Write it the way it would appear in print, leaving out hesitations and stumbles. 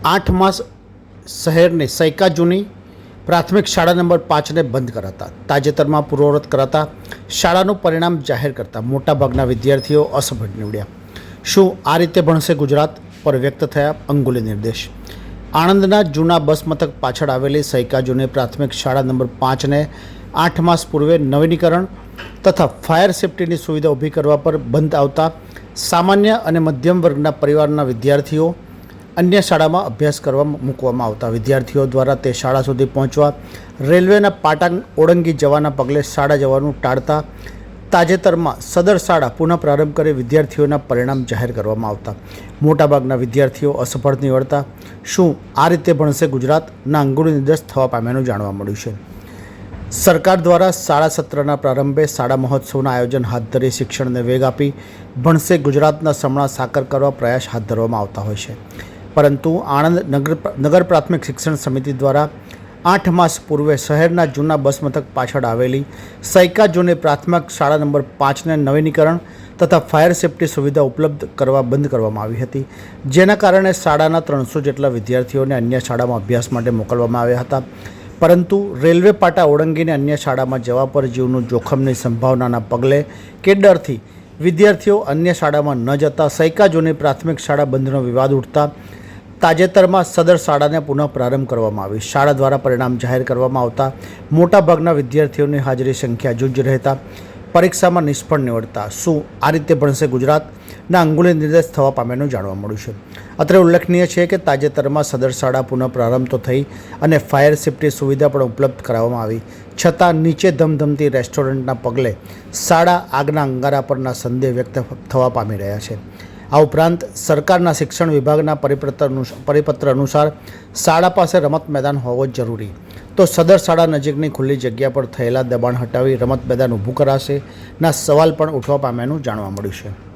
8 માસ શહેરને સૈકા જૂની પ્રાથમિક શાળા નંબર 5ને બંધ કરાતા તાજેતરમાં પૂર્વવત કરાતા શાળાનું પરિણામ જાહેર કરતા મોટાભાગના વિદ્યાર્થીઓ અસફળ નીવડ્યા। શું આ રીતે ભણશે ગુજરાત પર વ્યક્ત થયા અંગુલી નિર્દેશ। આણંદના જૂના બસ મથક પાછળ આવેલી સૈકા જૂની પ્રાથમિક શાળા નંબર 5ને 8 માસ પૂર્વે નવીનીકરણ તથા ફાયર સેફ્ટીની સુવિધા ઊભી કરવા પર બંધ આવતા સામાન્ય અને મધ્યમ વર્ગના પરિવારના વિદ્યાર્થીઓ અન્ય શાળામાં અભ્યાસ કરવા મૂકવામાં આવતા વિદ્યાર્થીઓ દ્વારા તે શાળા સુધી પહોંચવા રેલવેના પાટા ઓળંગી જવાના પગલે શાળા જવાનું ટાળતા તાજેતરમાં સદર શાળા પુનઃ પ્રારંભ કરી વિદ્યાર્થીઓના પરિણામ જાહેર કરવામાં આવતા મોટાભાગના વિદ્યાર્થીઓ અસફળ નીવડતા શું આ રીતે ભણશે ગુજરાતના અંગુલી નિર્દેશ થવા પામ્યાનું જાણવા મળ્યું છે। સરકાર દ્વારા શાળા સત્રના પ્રારંભે શાળા મહોત્સવના આયોજન હાથ ધરી શિક્ષણને વેગ આપી ભણશે ગુજરાતના સપના સાકાર કરવા પ્રયાસ હાથ ધરવામાં આવતા હોય છે, પરંતુ આણંદ નગર પ્રાથમિક શિક્ષણ સમિતિ દ્વારા 8 માસ પૂર્વે શહેરના જૂના બસ મથક પાછળ આવેલી સૈકા જૂની પ્રાથમિક શાળા નંબર 5ને નવીનીકરણ તથા ફાયર સેફ્ટી સુવિધા ઉપલબ્ધ કરવા બંધ કરવામાં આવી હતી, જેના કારણે શાળાના 300 જેટલા વિદ્યાર્થીઓને અન્ય શાળામાં અભ્યાસ માટે મોકલવામાં આવ્યા હતા, પરંતુ રેલવે પાટા ઓળંગીને અન્ય શાળામાં જવા પર જીવનું જોખમની સંભાવનાના પગલે કે ડરથી વિદ્યાર્થીઓ અન્ય શાળામાં ન જતા સૈકા જૂની પ્રાથમિક શાળા બંધનો વિવાદ ઉઠતા તાજેતરમાં સદર શાળાને પુનઃ પ્રારંભ કરવામાં આવી। શાળા દ્વારા પરિણામ જાહેર કરવામાં આવતા મોટાભાગના વિદ્યાર્થીઓની હાજરી સંખ્યા જૂજ રહેતા પરીક્ષામાં નિષ્ફળ નીવડતા શું આ રીતે ભણશે ગુજરાતના અંગુલી નિર્દેશ થવા પામ્યાનું જાણવા મળ્યું છે। અત્રે ઉલ્લેખનીય છે કે તાજેતરમાં સદર શાળા પુનઃ પ્રારંભ તો થઈ અને ફાયર સેફ્ટી સુવિધા પણ ઉપલબ્ધ કરાવવામાં આવી, છતાં નીચે ધમધમતી રેસ્ટોરન્ટના પગલે શાળા આગના અંગારા પરના સંદેહ વ્યક્ત થવા પામી રહ્યા છે। આ ઉપરાંત સરકારના શિક્ષણ વિભાગના પરિપત્ર અનુસાર શાળા પાસે રમત મેદાન હોવો જરૂરી, તો સદર શાળા નજીકની ખુલ્લી જગ્યા પર થયેલા દબાણ હટાવી રમત મેદાન ઊભું કરાશે ના સવાલ પણ ઉઠવા પામ્યાનું જાણવા મળ્યું છે।